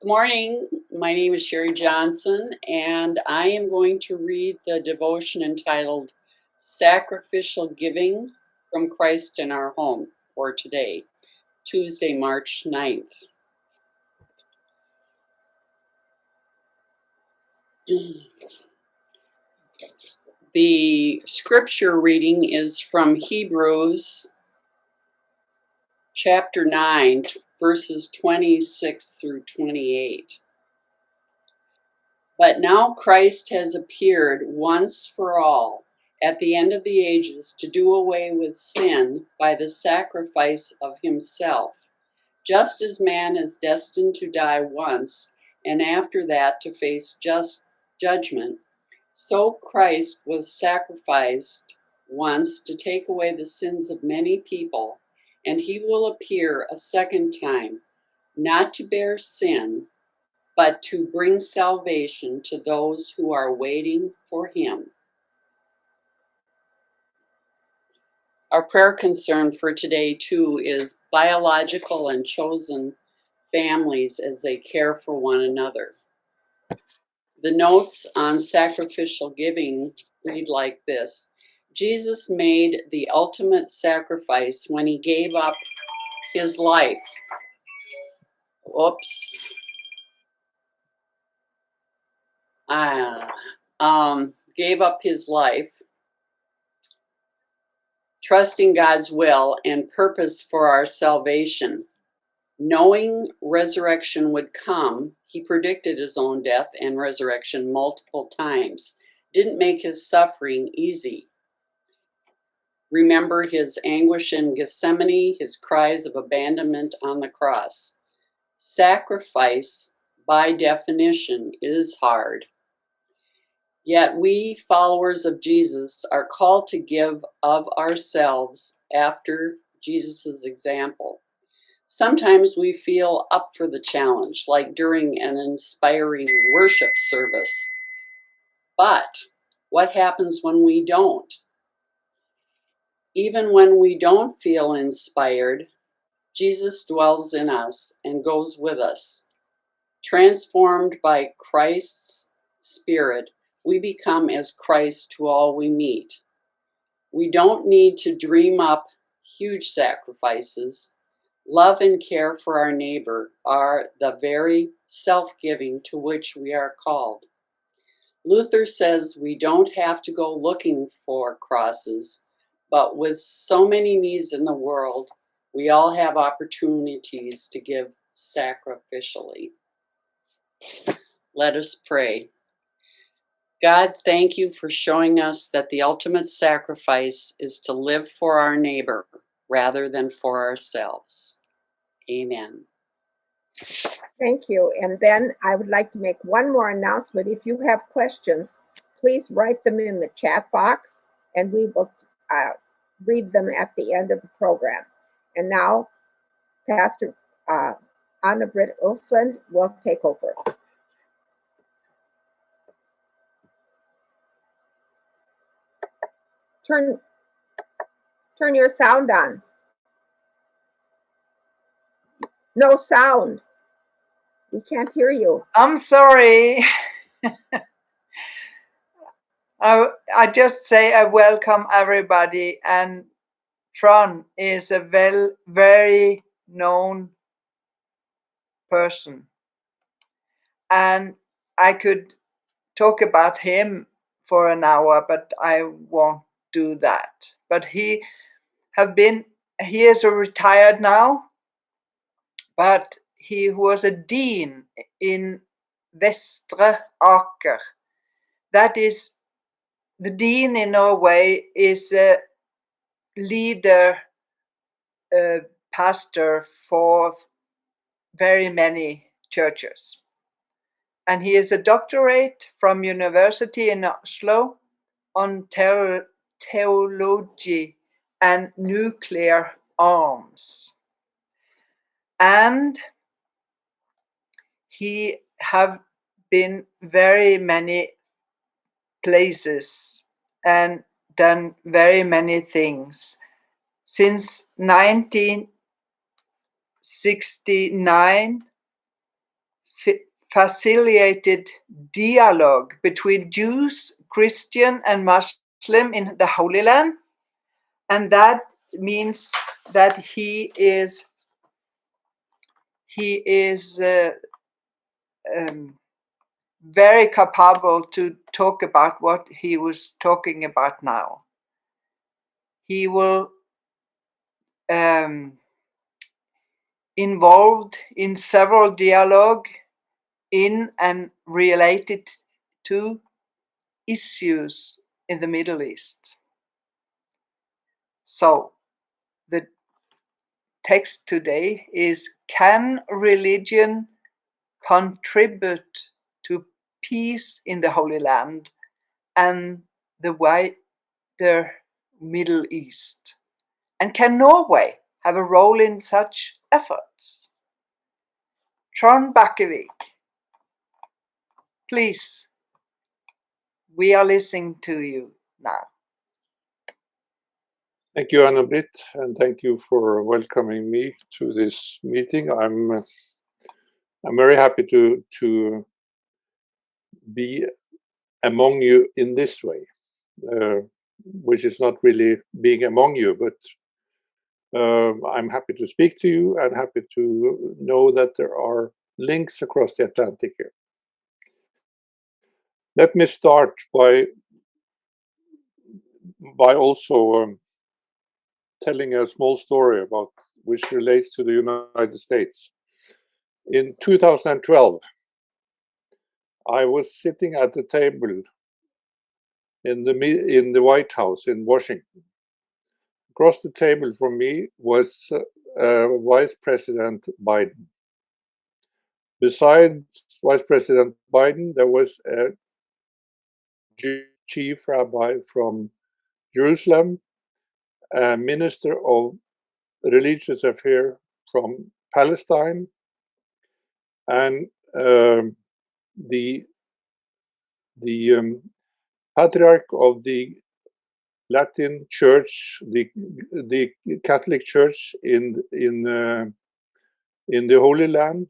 Good morning. My name is Sherry Johnson, and I am going to read the devotion entitled Sacrificial Giving from Christ in Our Home for today, Tuesday, March 9th. The scripture reading is from Hebrews chapter 9, verses 26 through 28. But now Christ has appeared once for all at the end of the ages to do away with sin by the sacrifice of himself, just as man is destined to die once and after that to face just judgment. So Christ was sacrificed once to take away the sins of many people, and he will appear a second time, not to bear sin, but to bring salvation to those who are waiting for him. Our prayer concern for today, too, is biological and chosen families as they care for one another. The notes on sacrificial giving read like this: Jesus made the ultimate sacrifice when he gave up his life. Gave up his life, trusting God's will and purpose for our salvation. Knowing resurrection would come, he predicted his own death and resurrection multiple times. Didn't make his suffering easy. Remember his anguish in Gethsemane, his cries of abandonment on the cross. Sacrifice, by definition, is hard. Yet we, followers of Jesus, are called to give of ourselves after Jesus' example. Sometimes we feel up for the challenge, like during an inspiring worship service. But what happens when we don't? Even when we don't feel inspired, Jesus dwells in us and goes with us. Transformed by Christ's Spirit, we become as Christ to all we meet. We don't need to dream up huge sacrifices. Love and care for our neighbor are the very self-giving to which we are called. Luther says we don't have to go looking for crosses, but with so many needs in the world, we all have opportunities to give sacrificially. Let us pray. God, thank you for showing us that the ultimate sacrifice is to live for our neighbor rather than for ourselves. Amen. Thank you. And then I would like to make one more announcement. If you have questions, please write them in the chat box, and we will read them at the end of the program. And now, Pastor Anna-Britt Ulfsland will take over. Turn your sound on. No sound. We can't hear you. I'm sorry. I just say I welcome everybody, and Trond is a very known person, and I could talk about him for an hour, but I won't do that. But he is a retired now, but he was a dean in Vestre Aker. That is, the dean in Norway is a leader, pastor for very many churches. And he is a doctorate from University in Oslo on theology and nuclear arms. And he have been very many places and done very many things. Since 1969, facilitated dialogue between Jews, Christian, and Muslim in the Holy Land, and that means that he is very capable to talk about what he was talking about now. He will involved in several dialogue in and related to issues in the Middle East. So the text today is, can religion contribute to peace in the Holy Land and the wider Middle East? And can Norway have a role in such efforts? Trond Bakkevik, please, we are listening to you now. Thank you, Anna-Britt, and thank you for welcoming me to this meeting. I'm very happy to be among you in this way, which is not really being among you, but I'm happy to speak to you and happy to know that there are links across the Atlantic here. Let me start by also telling a small story about which relates to the United States. In 2012, I was sitting at the table in the White House in Washington. Across the table from me was Vice President Biden. Besides Vice President Biden, there was a chief rabbi from Jerusalem, a minister of religious affairs from Palestine, and the patriarch of the Latin Church, the Catholic Church in the Holy Land,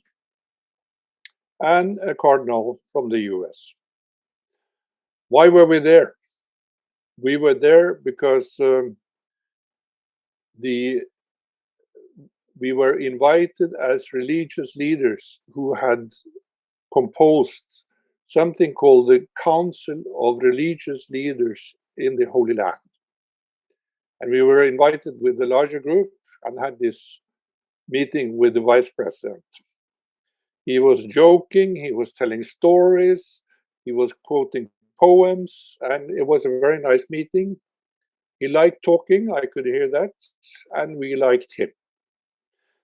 and a cardinal from the US. Why were we there? We were there because we were invited as religious leaders who had composed something called the Council of Religious Leaders in the Holy Land. And we were invited with a larger group and had this meeting with the vice president. He was joking, he was telling stories, he was quoting poems, and it was a very nice meeting. He liked talking, I could hear that, and we liked him.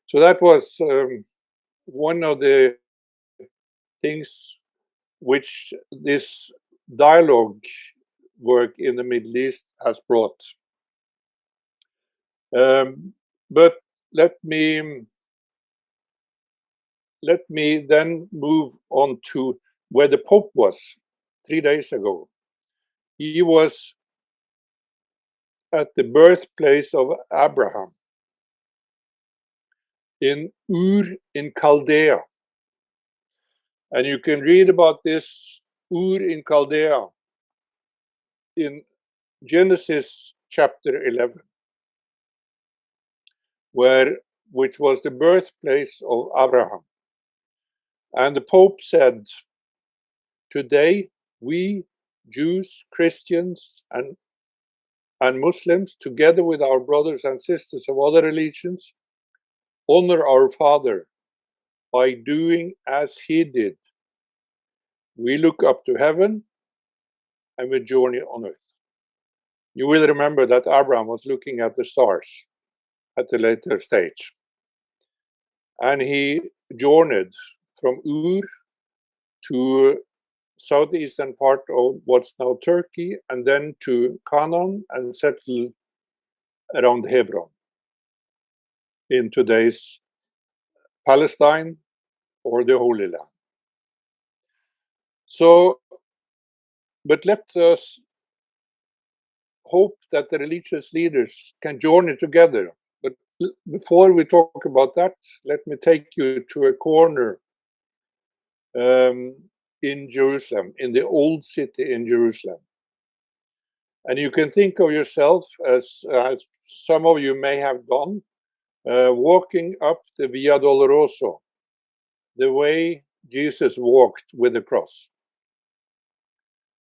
So that was one of the things which this dialogue work in the Middle East has brought. But let me then move on to where the Pope was 3 days ago. He was at the birthplace of Abraham in Ur in Chaldea. And you can read about this Ur in Chaldea in Genesis chapter 11, which was the birthplace of Abraham. And the Pope said, today we Jews, Christians, and Muslims, together with our brothers and sisters of other religions, honor our Father by doing as he did. We look up to heaven and we journey on earth. You will remember that Abraham was looking at the stars at the later stage. And he journeyed from Ur to southeastern part of what's now Turkey, and then to Canaan and settled around Hebron in today's Palestine or the Holy Land. So, but let us hope that the religious leaders can journey together. But before we talk about that, let me take you to a corner in Jerusalem, in the old city in Jerusalem. And you can think of yourself as some of you may have done, walking up the Via Dolorosa, the way Jesus walked with the cross.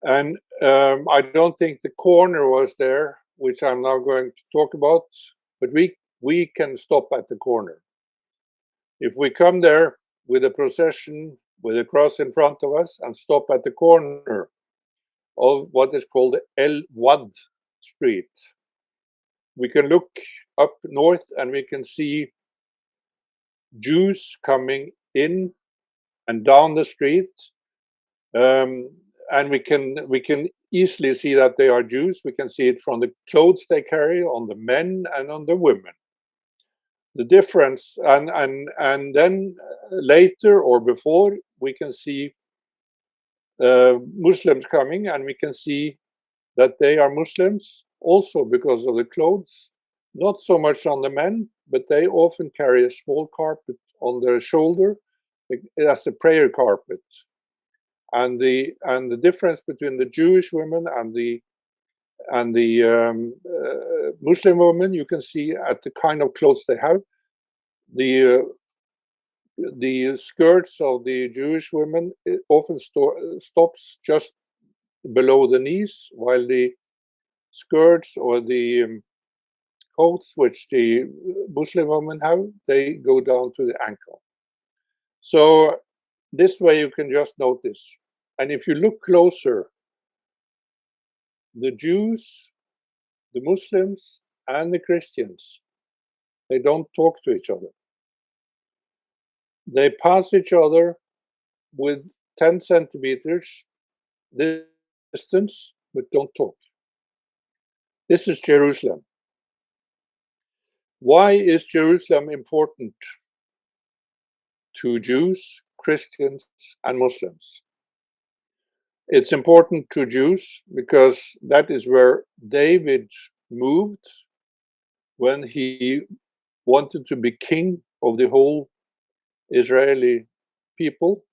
And I don't think the corner was there, which I'm now going to talk about, but we can stop at the corner. If we come there with a procession, with a cross in front of us, and stop at the corner of what is called El Wad Street, we can look up north and we can see Jews coming in and down the street, and we can easily see that they are Jews. We can see it from the clothes they carry on the men and on the women. The difference, and then later or before, we can see Muslims coming, and we can see that they are Muslims also because of the clothes. Not so much on the men, but they often carry a small carpet on their shoulder as a prayer carpet. And the difference between the Jewish women and the Muslim women, you can see at the kind of clothes they have. The skirts of the Jewish women often stops just below the knees, while the skirts or the coats which the Muslim women have, they go down to the ankle. So this way you can just notice. And if you look closer, the Jews, the Muslims, and the Christians, they don't talk to each other. They pass each other with 10 centimeters distance, but don't talk. This is Jerusalem. Why is Jerusalem important to Jews, Christians, and Muslims? It's important to Jews because that is where David moved when he wanted to be king of the whole Israeli people.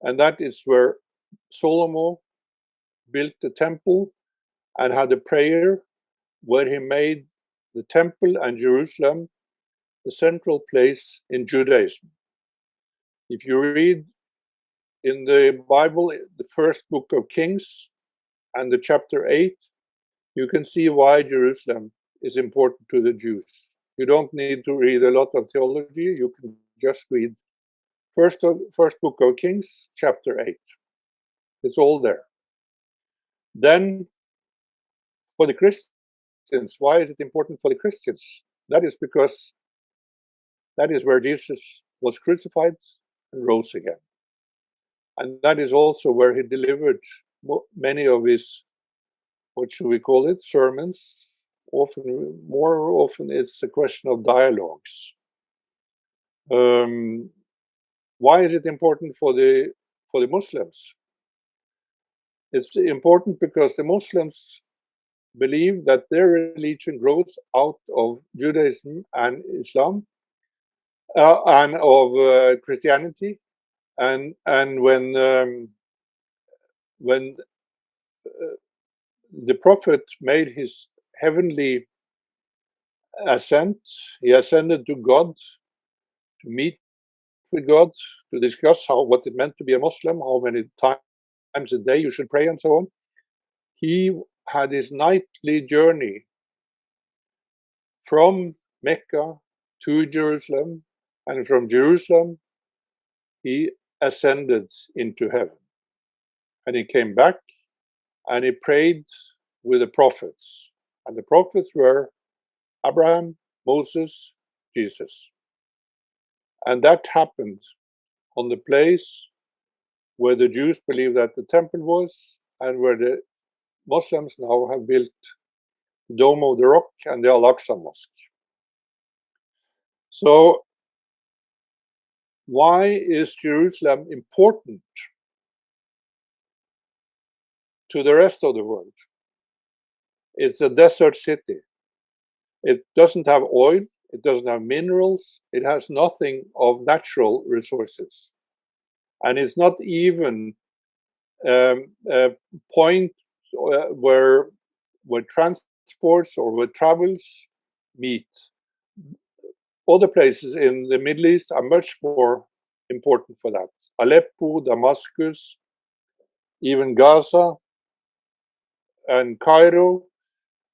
And that is where Solomon built the temple and had a prayer where he made the temple and Jerusalem the central place in Judaism. If you read in the Bible, the first book of Kings and the chapter 8, you can see why Jerusalem is important to the Jews. You don't need to read a lot of theology, you can just read first book of Kings, chapter 8. It's all there. Then for the Christians, why is it important for the Christians? That is because that is where Jesus was crucified and rose again. And that is also where he delivered many of his, what should we call it, sermons. More often it's a question of dialogues. Why is it important for the Muslims? It's important because the Muslims believe that their religion grows out of Judaism and Islam and of Christianity. And when the Prophet made his heavenly ascent, he ascended to God to meet with God, to discuss what it meant to be a Muslim, how many times a day you should pray, and so on. He had his nightly journey from Mecca to Jerusalem, and from Jerusalem he ascended into heaven. And he came back and he prayed with the prophets. And the prophets were Abraham, Moses, Jesus. And that happened on the place where the Jews believe that the temple was, and where the Muslims now have built the Dome of the Rock and the Al-Aqsa Mosque. So why is Jerusalem important to the rest of the world? It's a desert city. It doesn't have oil, it doesn't have minerals, it has nothing of natural resources. and it's not even a point where transports or where travels meet. Other places in the Middle East are much more important for that. Aleppo, Damascus, even Gaza and Cairo,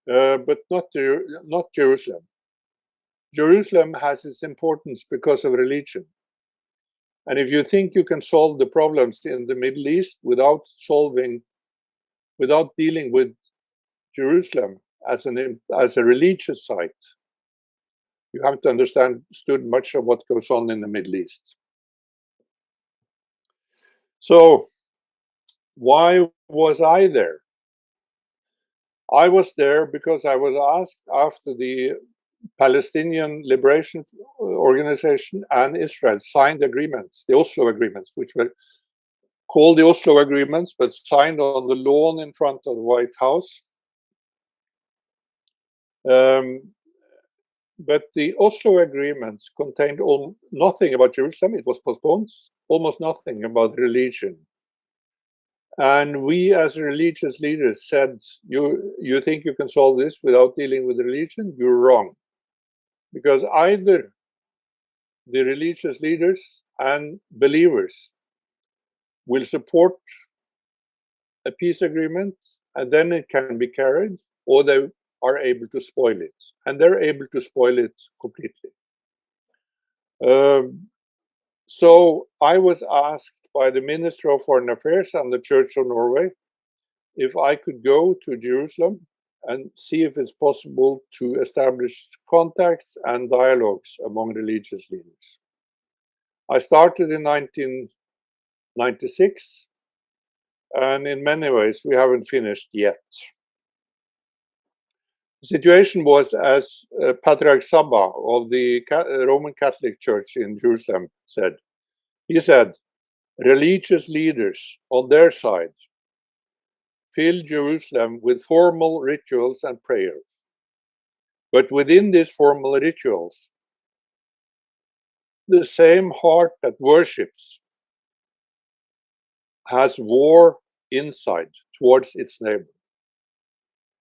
but not Jerusalem. Jerusalem has its importance because of religion. And if you think you can solve the problems in the Middle East without dealing with Jerusalem as a religious site, you have to understand much of what goes on in the Middle East. So, why was I there? I was there because I was asked after the Palestinian Liberation Organization and Israel signed agreements, the Oslo agreements, which were called the Oslo agreements, but signed on the lawn in front of the White House. But the Oslo agreements contained nothing about Jerusalem. It was postponed, almost nothing about religion. And we as religious leaders said, you think you can solve this without dealing with religion? You're wrong. Because either the religious leaders and believers will support a peace agreement, and then it can be carried, or they are able to spoil it. And they're able to spoil it completely. So I was asked by the Minister of Foreign Affairs and the Church of Norway if I could go to Jerusalem and see if it's possible to establish contacts and dialogues among religious leaders. I started in 1996, and in many ways we haven't finished yet. The situation was, as Patriarch Sabba of the Roman Catholic Church in Jerusalem said, he said, religious leaders on their side fill Jerusalem with formal rituals and prayers. But within these formal rituals, the same heart that worships has war inside towards its neighbor.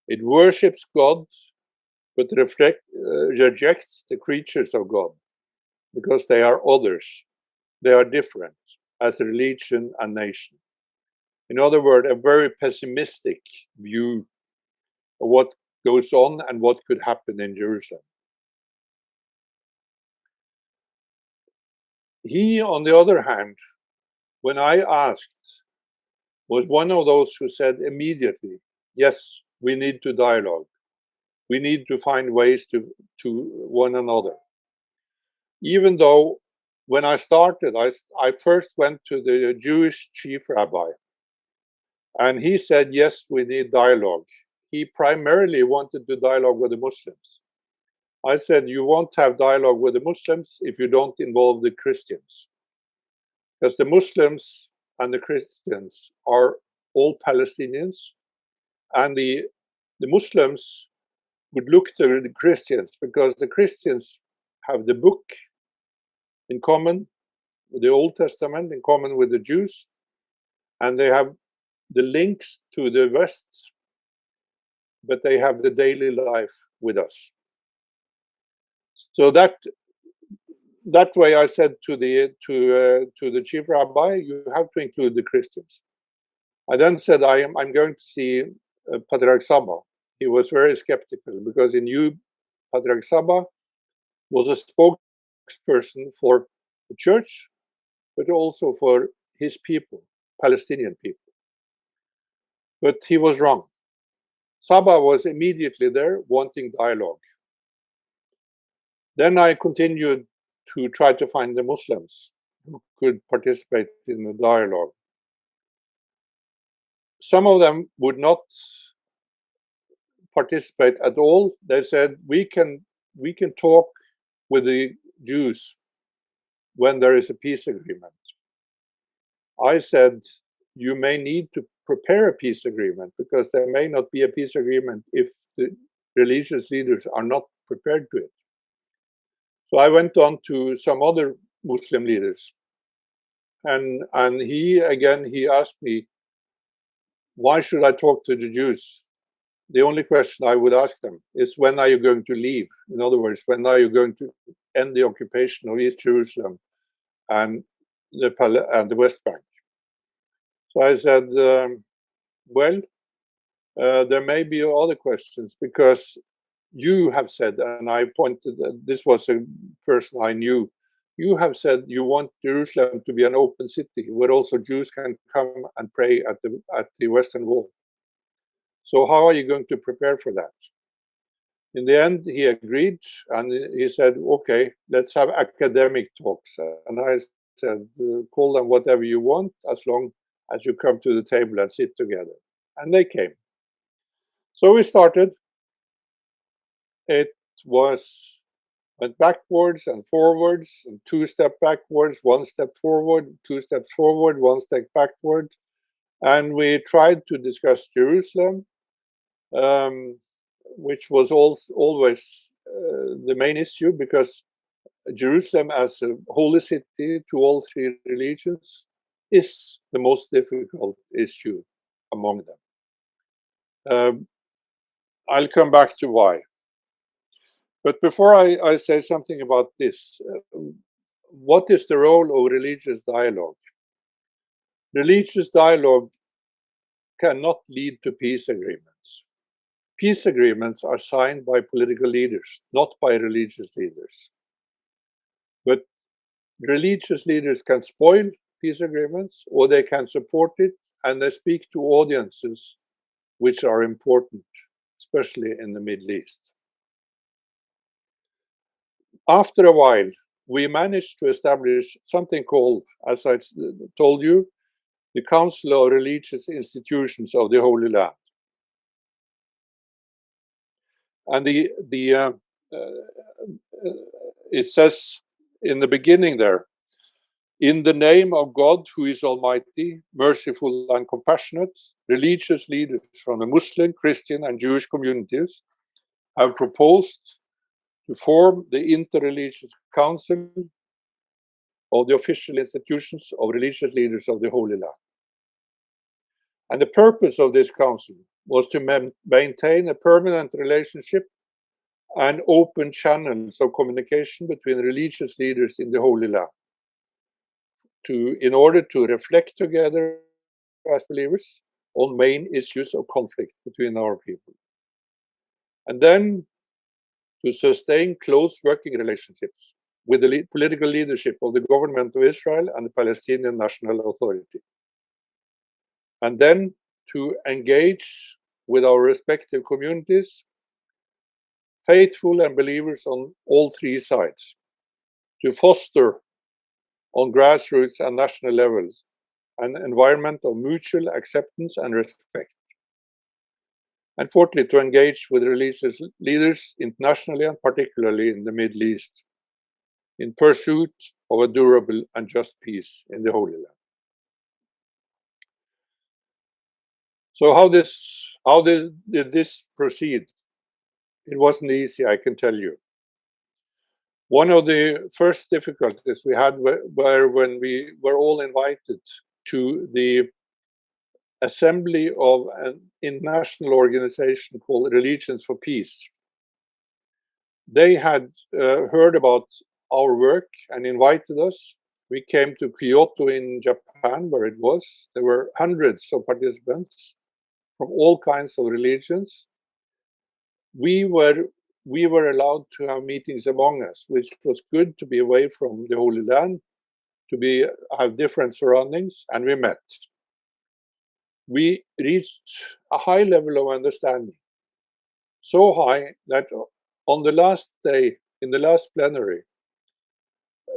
It worships God, but rejects the creatures of God because they are others. They are different as religion and nation. In other words, a very pessimistic view of what goes on and what could happen in Jerusalem. He, on the other hand, when I asked, was one of those who said immediately, yes, we need to dialogue. We need to find ways to one another. Even though when I started, I first went to the Jewish chief rabbi, and he said, yes, we need dialogue. He primarily wanted to dialogue with the Muslims. I said, you won't have dialogue with the Muslims if you don't involve the Christians. Because the Muslims and the Christians are all Palestinians, and the Muslims would look to the Christians because the Christians have the book in common with the Old Testament, in common with the Jews, and they have the links to the West, but they have the daily life with us. So that way I said to the chief rabbi, you have to include the Christians. I then said, I'm going to see Patriarch Sabba. He was very skeptical because he knew Patriarch Sabba was a spokesperson for the church, but also for his people, Palestinian people. But he was wrong. Sabba was immediately there wanting dialogue. Then I continued to try to find the Muslims who could participate in the dialogue. Some of them would not participate at all. They said, we can talk with the Jews when there is a peace agreement. I said, you may need to prepare a peace agreement because there may not be a peace agreement if the religious leaders are not prepared to it. So I went on to some other Muslim leaders And he asked me, why should I talk to the Jews? The only question I would ask them is, when are you going to leave? In other words, when are you going to end the occupation of East Jerusalem and the West Bank? So I said, well, there may be other questions, because you have said, and I pointed, this was a person I knew, you have said you want Jerusalem to be an open city where also Jews can come and pray at the Western Wall. So how are you going to prepare for that? In the end, he agreed, and he said, okay, let's have academic talks. And I said, call them whatever you want, as long as you come to the table and sit together. And they came. So we started. It went backwards and forwards, and 2 steps backwards, 1 step forward, 2 steps forward, 1 step backward. And we tried to discuss Jerusalem, which was always the main issue, because Jerusalem as a holy city to all 3 religions is the most difficult issue among them. I'll come back to why. But before I say something about this, what is the role of religious dialogue? Religious dialogue cannot lead to peace agreements. Peace agreements are signed by political leaders, not by religious leaders. But religious leaders can spoil peace agreements, or they can support it, and they speak to audiences which are important, especially in the Middle East. After a while, we managed to establish something called, as I told you, the Council of Religious Institutions of the Holy Land. And it says in the beginning there, in the name of God, who is almighty, merciful and compassionate, religious leaders from the Muslim, Christian and Jewish communities have proposed to form the Interreligious Council of the official institutions of religious leaders of the Holy Land. And the purpose of this council was to maintain a permanent relationship and open channels of communication between religious leaders in the Holy Land, in order to reflect together as believers on main issues of conflict between our people. And then to sustain close working relationships with the political leadership of the government of Israel and the Palestinian National Authority. And then to engage with our respective communities, faithful and believers on all 3 sides, to foster on grassroots and national levels an environment of mutual acceptance and respect. And fourthly, to engage with religious leaders internationally and particularly in the Middle East in pursuit of a durable and just peace in the Holy Land. So how did this proceed? It wasn't easy, I can tell you. One of the first difficulties we had were when we were all invited to the assembly of an international organization called Religions for Peace. They had heard about our work and invited us. We came to Kyoto in Japan, where it was. There were hundreds of participants from all kinds of religions. We were allowed to have meetings among us, which was good to be away from the Holy Land, to have different surroundings, and we met. We reached a high level of understanding, so high that on the last day, in the last plenary,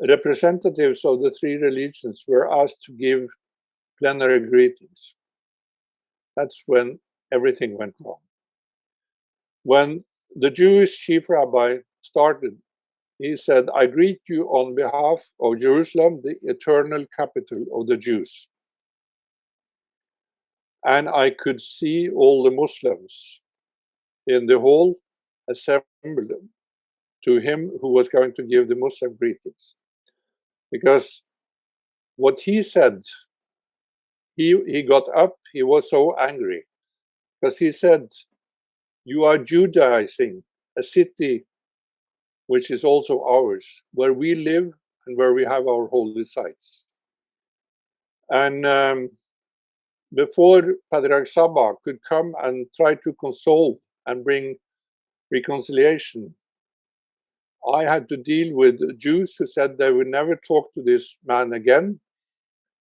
representatives of the 3 religions were asked to give plenary greetings. That's when everything went wrong. When the Jewish chief rabbi started, he said, I greet you on behalf of Jerusalem, the eternal capital of the Jews. And I could see all the Muslims in the hall assembled to him who was going to give the Muslim greetings. Because what he said, he got up, he was so angry, because he said, you are Judaizing a city which is also ours, where we live and where we have our holy sites. And before Patriarch Saba could come and try to console and bring reconciliation, I had to deal with Jews who said they would never talk to this man again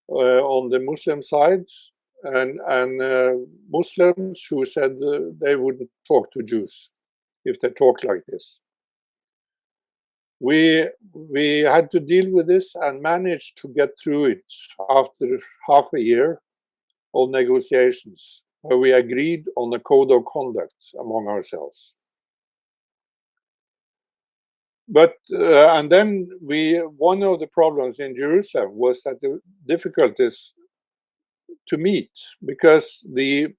on the Muslim side, and Muslims who said they wouldn't talk to Jews if they talked like this. We had to deal with this and managed to get through it after half a year of negotiations, where we agreed on a code of conduct among ourselves. But and then one of the problems in Jerusalem was that the difficulties to meet, because the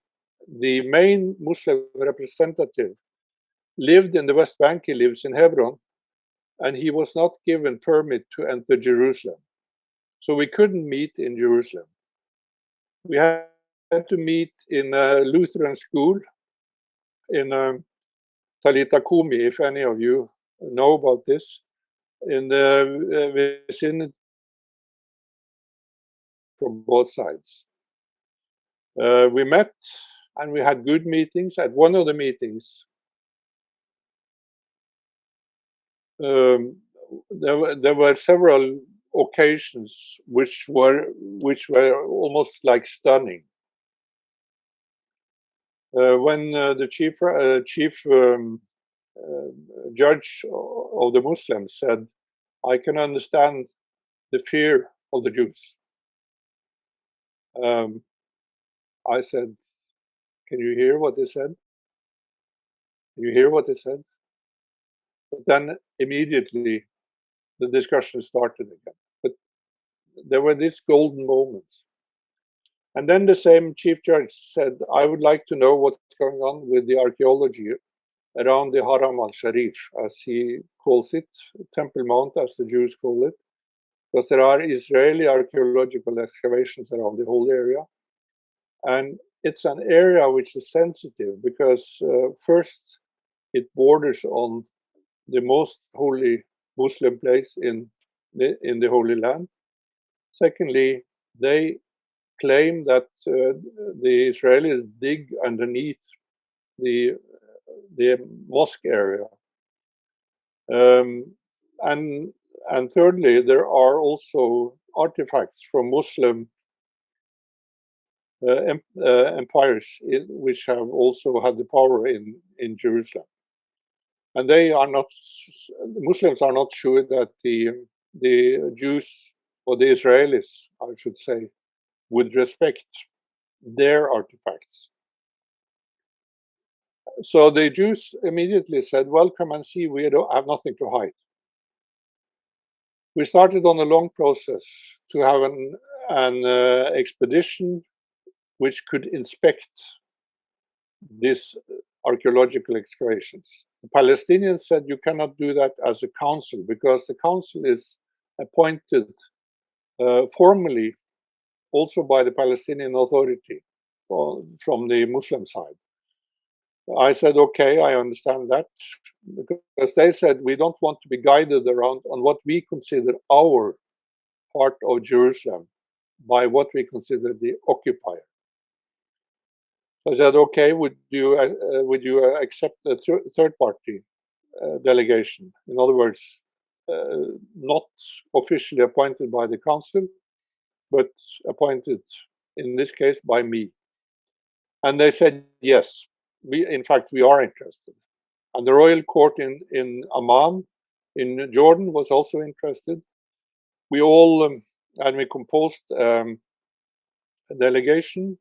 main Muslim representative lived in the West Bank, he lives in Hebron, and he was not given permit to enter Jerusalem. So we couldn't meet in Jerusalem. We had to meet in a Lutheran school in Talita Kumi, if any of you know about this, in the vicinity from both sides. We met and we had good meetings. At one of the meetings, there were several occasions which were almost like stunning. When the chief judge of the Muslims said, I can understand the fear of the Jews. I said, can you hear what they said? Can you hear what they said? But then immediately the discussion started again. But there were these golden moments. And then the same chief judge said, I would like to know what's going on with the archaeology around the Haram al-Sharif, as he calls it, Temple Mount, as the Jews call it, because there are Israeli archaeological excavations around the whole area. And it's an area which is sensitive because first, it borders on the most holy Muslim place in the Holy Land. Secondly, they claim that the Israelis dig underneath the mosque area. And thirdly, there are also artifacts from Muslim empires which have also had the power in Jerusalem. And the Muslims are not sure that the Jews, or the Israelis, I should say, would respect their artifacts. So the Jews immediately said, well, come and see, we don't have nothing to hide. We started on a long process to have an expedition which could inspect these archaeological excavations. The Palestinians said you cannot do that as a council, because the council is appointed formally also by the Palestinian Authority from the Muslim side. I said, okay, I understand that, because they said we don't want to be guided around on what we consider our part of Jerusalem by what we consider the occupier. So I said, okay, would you accept a third party delegation? In other words, not officially appointed by the council, but appointed in this case by me. And they said yes. In fact, we are interested. And the royal court in Amman, in Jordan, was also interested. We all and we composed a delegation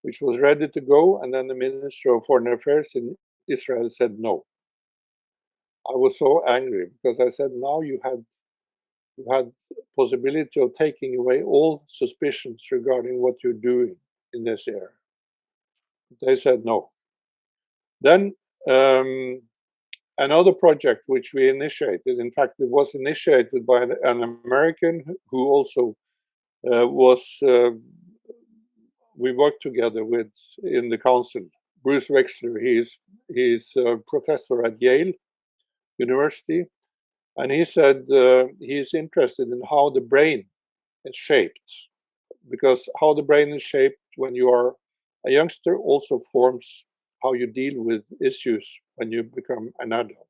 which was ready to go, and then the Minister of Foreign Affairs in Israel said no. I was so angry because I said, now you had possibility of taking away all suspicions regarding what you're doing in this area. They said no. Then another project which we initiated, in fact, it was initiated by an American who also we worked together with in the council. Bruce Wexler, he's a professor at Yale University, and he said he's interested in how the brain is shaped, because how the brain is shaped when you are a youngster also forms how you deal with issues when you become an adult.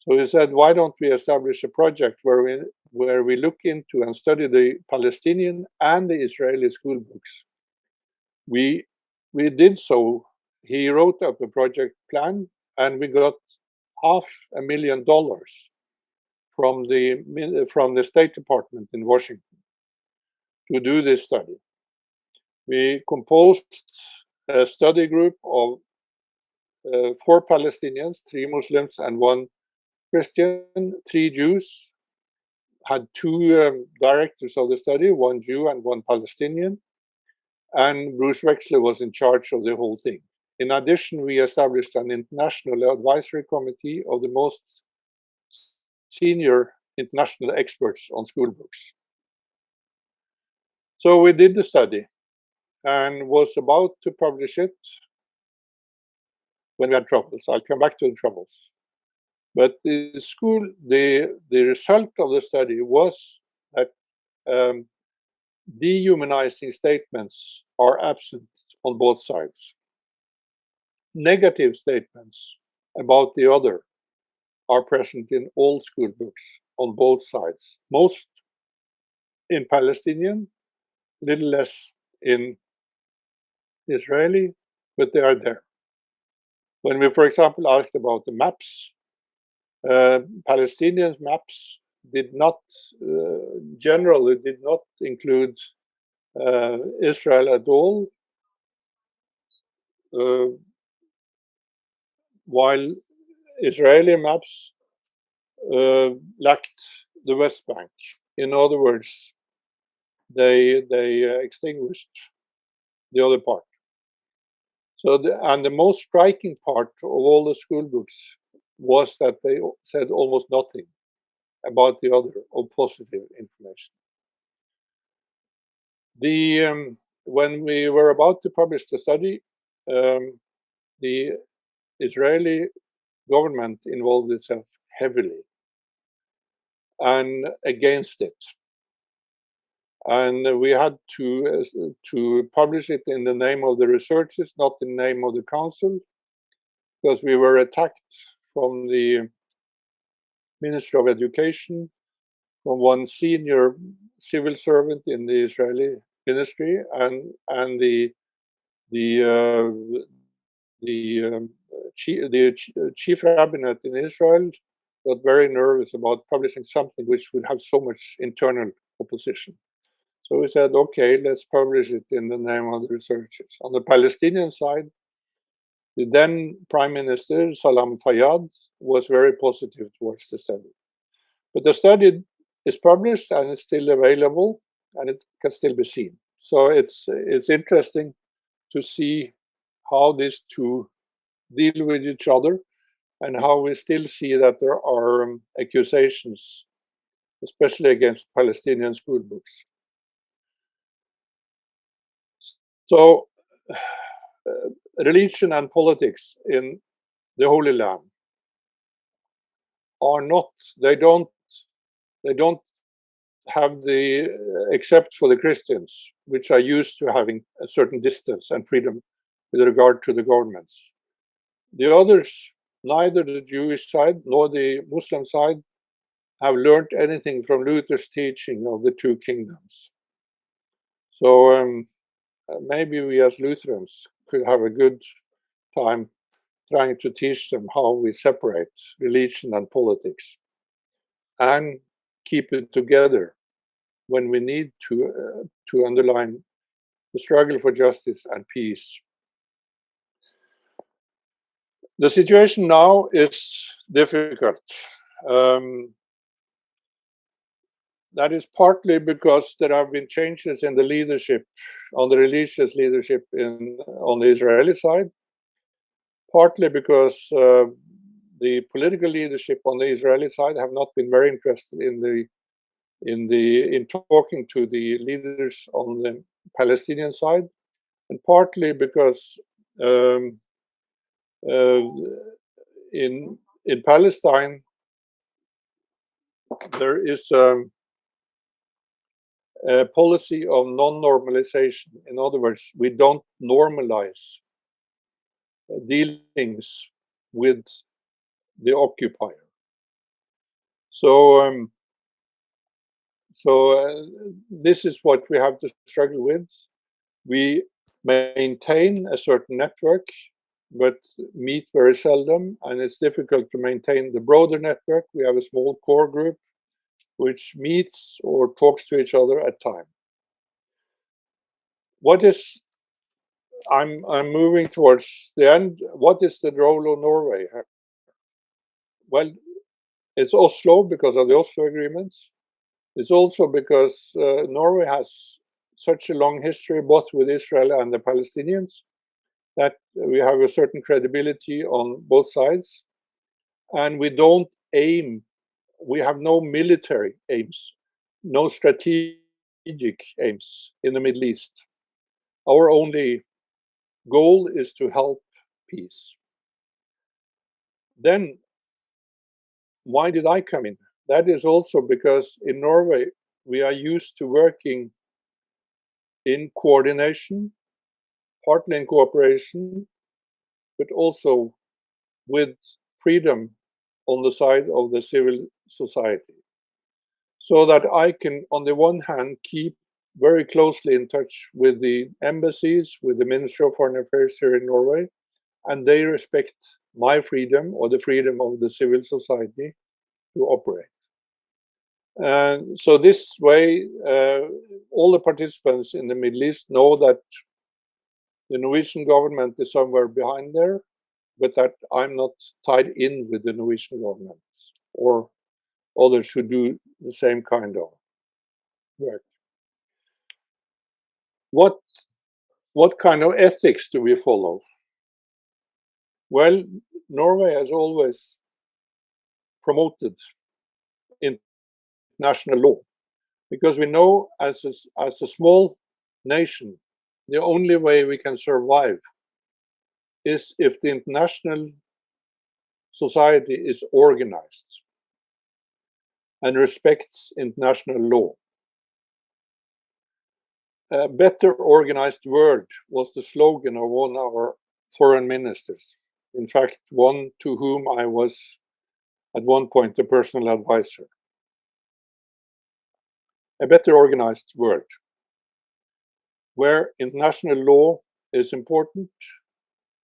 So he said, why don't we establish a project where we look into and study the Palestinian and the Israeli school books? We did so. He wrote up a project plan, and we got $500,000 from the State Department in Washington to do this study. We composed a study group of 4 Palestinians, 3 Muslims, and 1 Christian, 3 Jews. Had 2 directors of the study, 1 Jew and 1 Palestinian, and Bruce Wexler was in charge of the whole thing. In addition, we established an international advisory committee of the most senior international experts on school books. So we did the study and was about to publish it when we had troubles. I'll come back to the troubles. But the result of the study was that dehumanizing statements are absent on both sides. Negative statements about the other are present in all school books on both sides. Most in Palestinian, little less in Israeli, but they are there. When we, for example, asked about the maps, Palestinian maps did not, generally did not include Israel at all, while Israeli maps lacked the West Bank. In other words, they extinguished the other part. So, the most striking part of all the school books was that they said almost nothing about the other of positive information. When we were about to publish the study, the Israeli government involved itself heavily and against it. And we had to publish it in the name of the researchers, not in the name of the council, because we were attacked from the Minister of Education, from one senior civil servant in the Israeli ministry, and the chief rabbinate in Israel got very nervous about publishing something which would have so much internal opposition. So we said, okay, let's publish it in the name of the researchers. On the Palestinian side, the then Prime Minister, Salam Fayyad, was very positive towards the study. But the study is published and it's still available and it can still be seen. So it's interesting to see how these two deal with each other and how we still see that there are accusations, especially against Palestinian school books. So religion and politics in the Holy Land are not, they don't have the, except for the Christians, which are used to having a certain distance and freedom with regard to the governments. The others, neither the Jewish side nor the Muslim side, have learned anything from Luther's teaching of the 2 kingdoms. So maybe we as Lutherans could have a good time trying to teach them how we separate religion and politics and keep it together when we need to underline the struggle for justice and peace. The situation now is difficult. That is partly because there have been changes in the leadership, on the religious leadership on the Israeli side, partly because the political leadership on the Israeli side have not been very interested in the in talking to the leaders on the Palestinian side, and partly because in Palestine there is a policy of non-normalization. In other words, we don't normalize dealings with the occupier. So this is what we have to struggle with. We maintain a certain network, but meet very seldom, and it's difficult to maintain the broader network. We have a small core group which meets or talks to each other at time. What is, I'm moving towards the end. What is the role of Norway? Well, it's Oslo because of the Oslo agreements. It's also because Norway has such a long history both with Israel and the Palestinians that we have a certain credibility on both sides, and we don't aim, we have no military aims, no strategic aims in the Middle East. Our only goal is to help peace. Then, why did I come in? That is also because in Norway, we are used to working in coordination, partly in cooperation, but also with freedom on the side of the civil society. So that I can, on the one hand, keep very closely in touch with the embassies, with the Ministry of Foreign Affairs here in Norway, and they respect my freedom or the freedom of the civil society to operate. And so this way, all the participants in the Middle East know that the Norwegian government is somewhere behind there, but that I'm not tied in with the Norwegian government or others who do the same kind of work. What kind of ethics do we follow? Well, Norway has always promoted international law because we know as a small nation, the only way we can survive is if the international society is organized and respects international law. A better organized world was the slogan of one of our foreign ministers. In fact, one to whom I was at one point a personal advisor. A better organized world where international law is important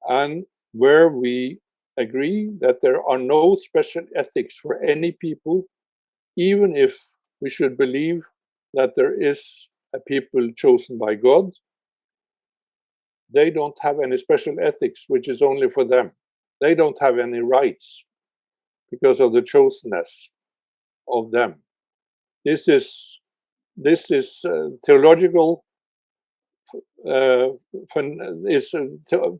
and where we agree that there are no special ethics for any people, even if we should believe that there is a people chosen by God. They don't have any special ethics, which is only for them. They don't have any rights because of the chosenness of them. This is theological. Is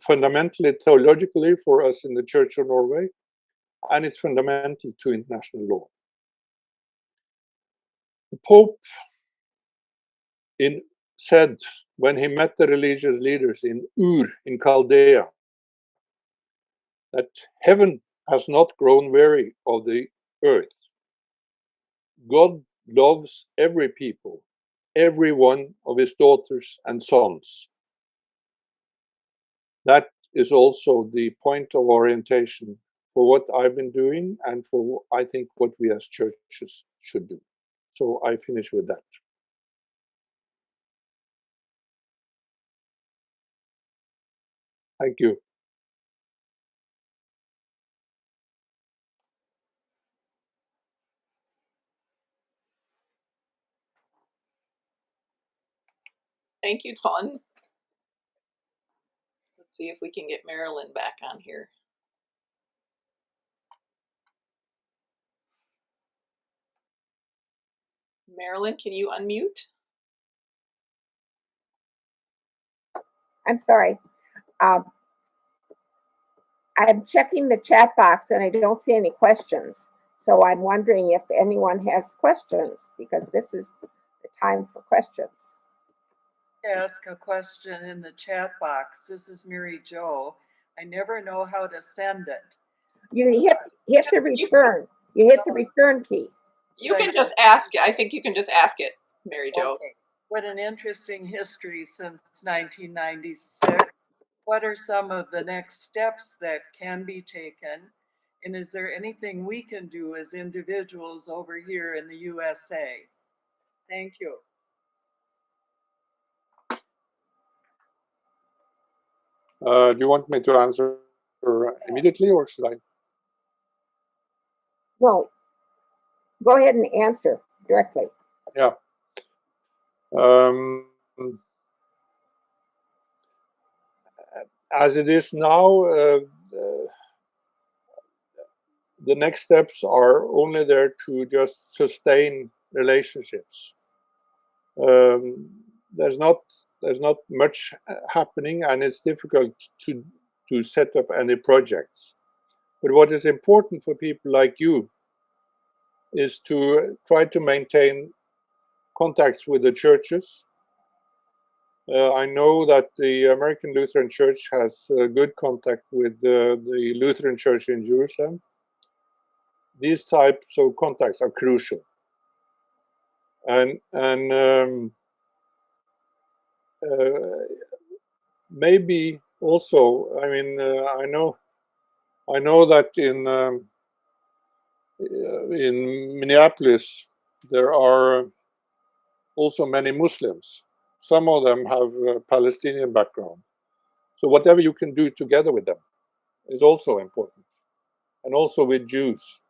fundamentally theologically for us in the Church of Norway, and it's fundamental to international law. The Pope said when he met the religious leaders in Ur in Chaldea that heaven has not grown weary of the earth. God loves every people, every one of his daughters and sons. That is also the point of orientation for what I've been doing and for, I think, what we as churches should do. So I finish with that. Thank you. Thank you, Trond. Let's see if we can get Marilyn back on here. Marilyn, can you unmute? I'm sorry. I'm checking the chat box and I don't see any questions. So I'm wondering if anyone has questions, because this is the time for questions. Ask a question in the chat box. This is Mary Jo. I never know how to send it. You hit the return. You hit the return key. You can just ask it. I think you can just ask it, Mary Jo. Okay. What an interesting history since 1996. What are some of the next steps that can be taken? And is there anything we can do as individuals over here in the USA? Thank you. Do you want me to answer immediately, or should I? No, go ahead and answer directly. Yeah. As it is now, the next steps are only there to just sustain relationships. There's not much happening, and it's difficult to set up any projects. But what is important for people like you is to try to maintain contacts with the churches. I know that the American Lutheran Church has good contact with the Lutheran Church in Jerusalem. These types of contacts are crucial, and maybe also, I mean, I know that in Minneapolis there are also many Muslims. Some of them have a Palestinian background. So whatever you can do together with them is also important, and also with Jews.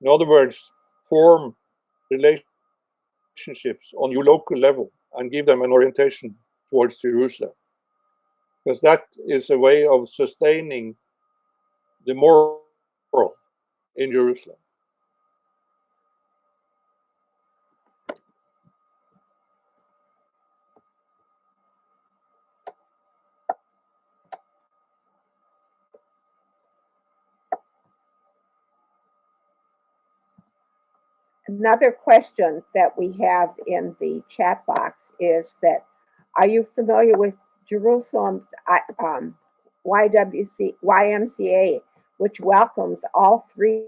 In other words, form relationships on your local level and give them an orientation towards Jerusalem, because that is a way of sustaining the moral in Jerusalem. Another question that we have in the chat box is that, are you familiar with Jerusalem's YMCA, which welcomes all three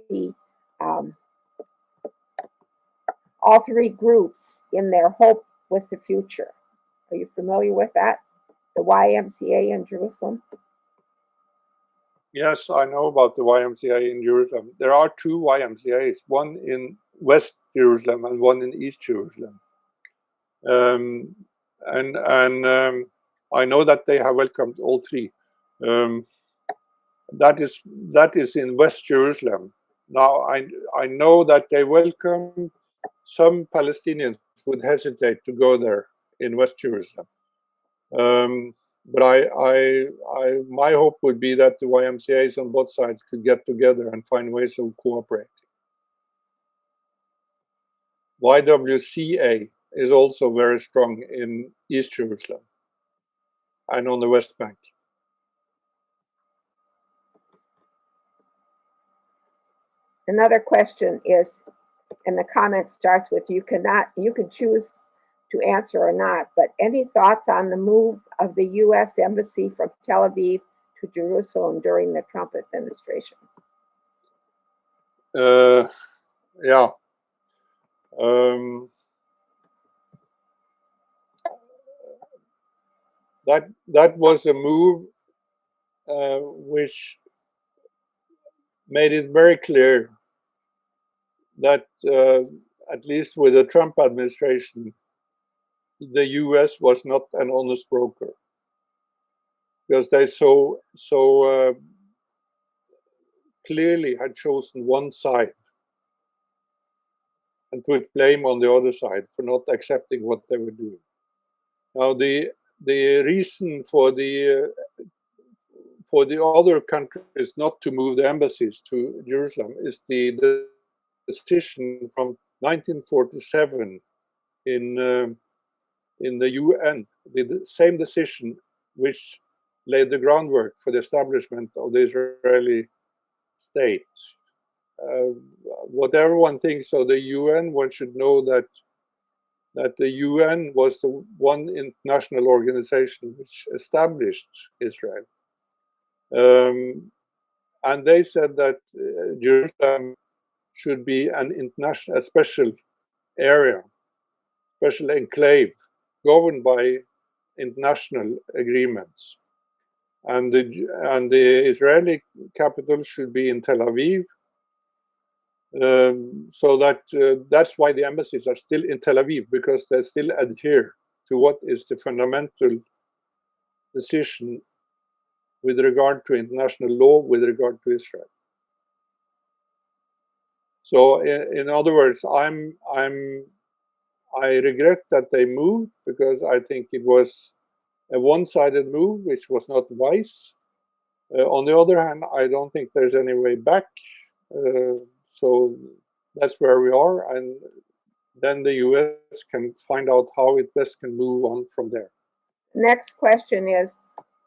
groups in their hope with the future? Are you familiar with that? The YMCA in Jerusalem? Yes, I know about the YMCA in Jerusalem. There are two YMCAs, one in West Jerusalem and one in East Jerusalem. And I know that they have welcomed all three. That is in West Jerusalem. Now I know that they welcome some Palestinians would hesitate to go there in West Jerusalem. But my hope would be that the YMCAs on both sides could get together and find ways of cooperating. YWCA is also very strong in East Jerusalem and on the West Bank. Another question is, and the comment starts with, you can choose to answer or not, but any thoughts on the move of the U.S. Embassy from Tel Aviv to Jerusalem during the Trump administration? Yeah. That was a move which made it very clear that at least with the Trump administration, the U.S. was not an honest broker, because they so clearly had chosen one side and put blame on the other side for not accepting what they were doing. Now the reason for the other countries not to move the embassies to Jerusalem is the decision from 1947 in the UN, the same decision which laid the groundwork for the establishment of the Israeli state. whatever one thinks of the UN, one should know that the UN was the one international organization which established Israel. And they said that Jerusalem should be an international, a special area, special enclave, governed by international agreements. And the Israeli capital should be in Tel Aviv. So that's why the embassies are still in Tel Aviv, because they still adhere to what is the fundamental decision with regard to international law, with regard to Israel. So, in other words, I regret that they moved, because I think it was a one-sided move, which was not wise. On the other hand, I don't think there's any way back. So that's where we are, and then the US can find out how it best can move on from there. Next question is,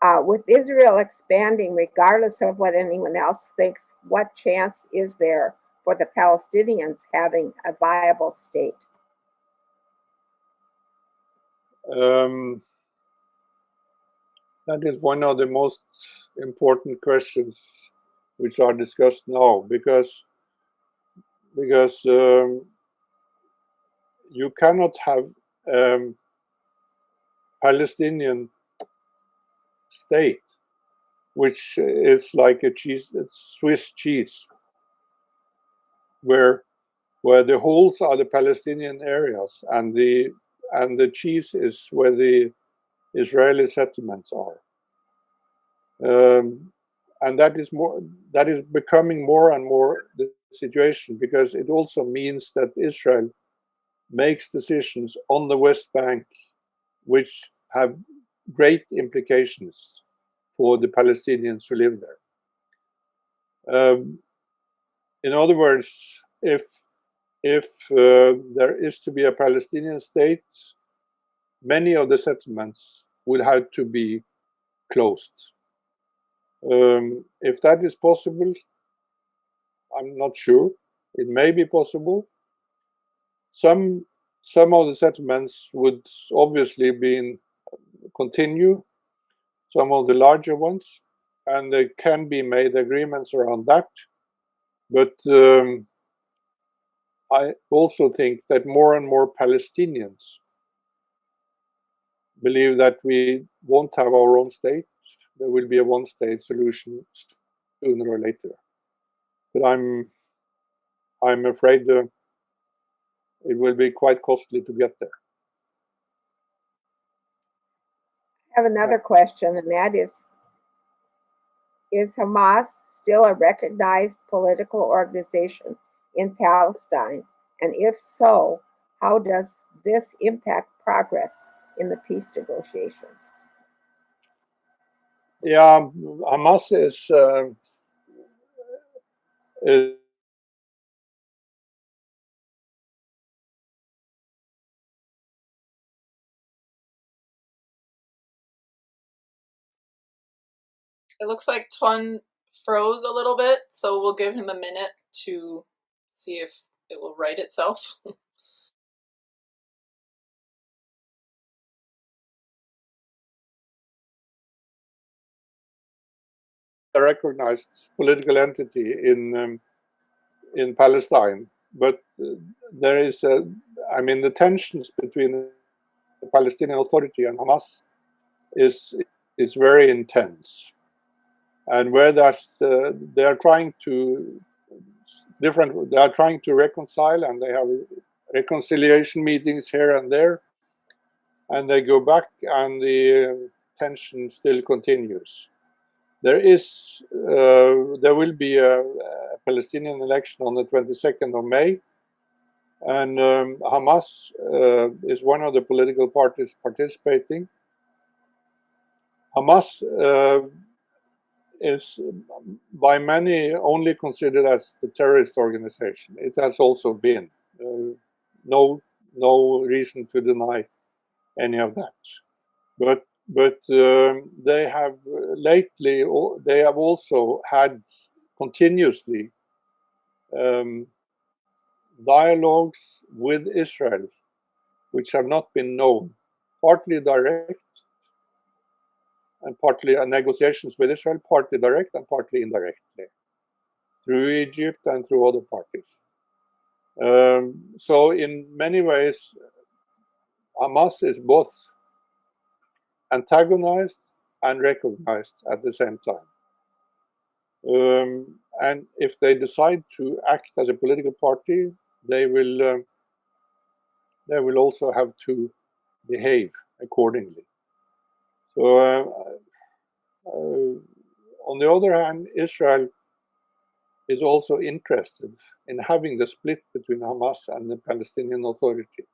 with Israel expanding, regardless of what anyone else thinks, what chance is there for the Palestinians having a viable state? That is one of the most important questions which are discussed now, because you cannot have Palestinian state which is like a cheese, it's Swiss cheese, where the holes are the Palestinian areas, and the cheese is where the Israeli settlements are. And that is becoming more and more the situation, because it also means that Israel makes decisions on the West Bank which have great implications for the Palestinians who live there. In other words, if there is to be a Palestinian state, many of the settlements would have to be closed. If that is possible, I'm not sure. It may be possible. Some of the settlements would obviously continue, some of the larger ones, and there can be made agreements around that. But I also think that more and more Palestinians believe that we won't have our own state. There will be a one-state solution sooner or later. But I'm afraid it will be quite costly to get there. I have another question, and that is Hamas still a recognized political organization in Palestine? And if so, how does this impact progress in the peace negotiations? Yeah, Hamas is It looks like Trond froze a little bit, so we'll give him a minute to see if it will right itself. a recognized political entity in Palestine, but there is the tensions between the Palestinian Authority and Hamas is very intense, and where they are trying to reconcile, and they have reconciliation meetings here and there, and they go back, and the tension still continues. There will be a Palestinian election on the 22nd of May, and Hamas is one of the political parties participating. Hamas is by many only considered as a terrorist organization. It has also been. No reason to deny any of that. But they have also had continuously dialogues with Israel, which have not been known, partly direct and partly negotiations with Israel, partly direct and partly indirectly, through Egypt and through other parties. So in many ways, Hamas is both antagonized and recognized at the same time. And if they decide to act as a political party, they will also have to behave accordingly. So on the other hand, Israel is also interested in having the split between Hamas and the Palestinian Authority,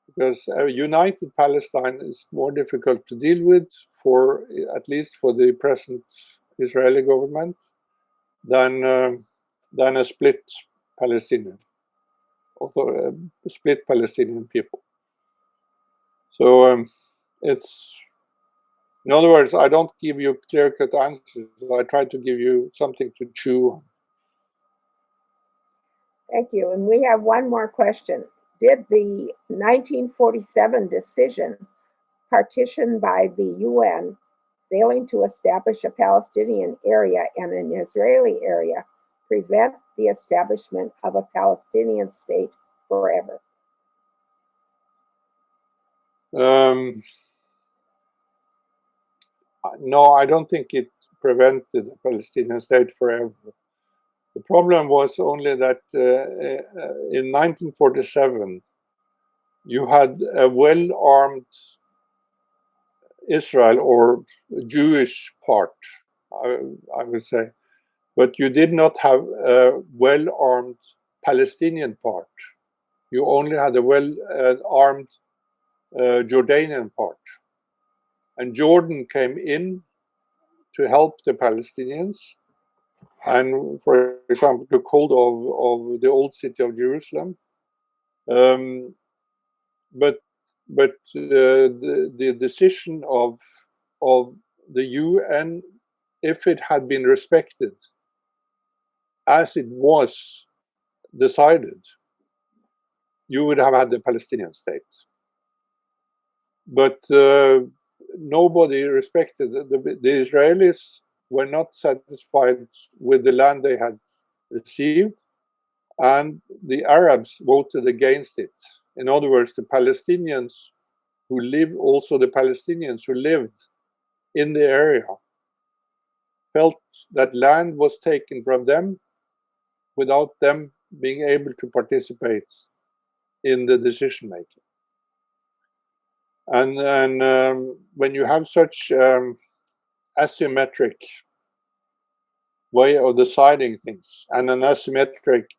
because a united Palestine is more difficult to deal with, at least for the present Israeli government, than a split Palestinian, split Palestinian people. So it's, in other words, I don't give you clear-cut answers. I try to give you something to chew on. Thank you. And we have one more question. Did the 1947 decision partitioned by the UN, failing to establish a Palestinian area and an Israeli area, prevent the establishment of a Palestinian state forever? No, I don't think it prevented the Palestinian state forever. The problem was only that in 1947, you had a well-armed Israel, or Jewish part, I would say, but you did not have a well-armed Palestinian part. You only had a well-armed Jordanian part. And Jordan came in to help the Palestinians, and, for example, took hold of the old city of Jerusalem. But the decision of the UN, if it had been respected as it was decided, you would have had the Palestinian state. But nobody respected it. The Israelis were not satisfied with the land they had received, and the Arabs voted against it. In other words, the Palestinians who lived in the area felt that land was taken from them without them being able to participate in the decision making. And when you have such asymmetric way of deciding things and an asymmetric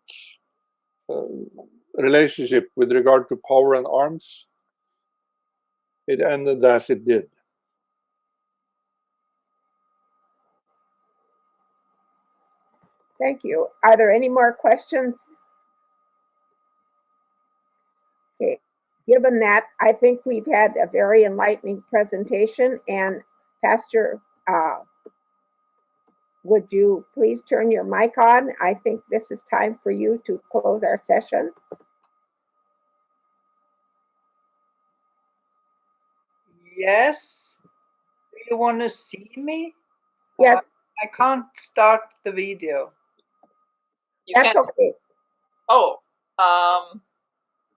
relationship with regard to power and arms, it ended as it did. Thank you. Are there any more questions? Okay. Given that, I think we've had a very enlightening presentation. And Pastor, would you please turn your mic on? I think this is time for you to close our session. Yes. Do you want to see me? Yes. I can't start the video. That's okay. Oh,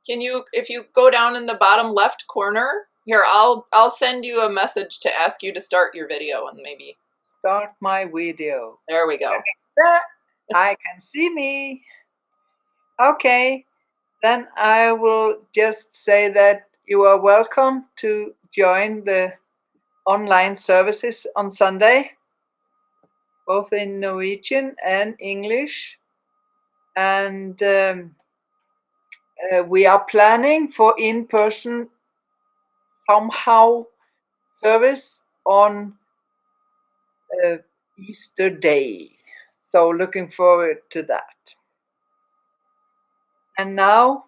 can you, if you go down in the bottom left corner, here, I'll send you a message to ask you to start your video, and maybe Start my video. There we go. I can see me. Okay, then I will just say that you are welcome to join the online services on Sunday, both in Norwegian and English. And we are planning for in-person somehow service on Easter Day. So looking forward to that. And now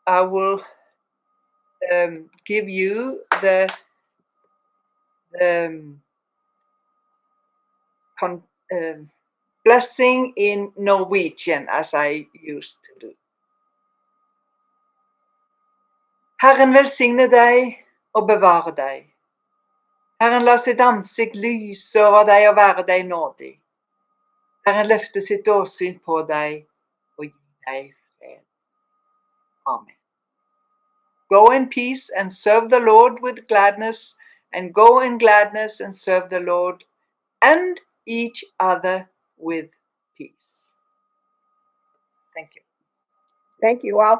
I will give you the blessing in Norwegian, as I used to do. Herren velsigne deg og bevare deg. Herren la sitt ansikt lyse over deg og være deg nådig. Herren løfte sitt åsyn på deg og gi deg fred. Amen. Go in peace and serve the Lord with gladness, and go in gladness and serve the Lord and each other with peace. Thank you. Thank you all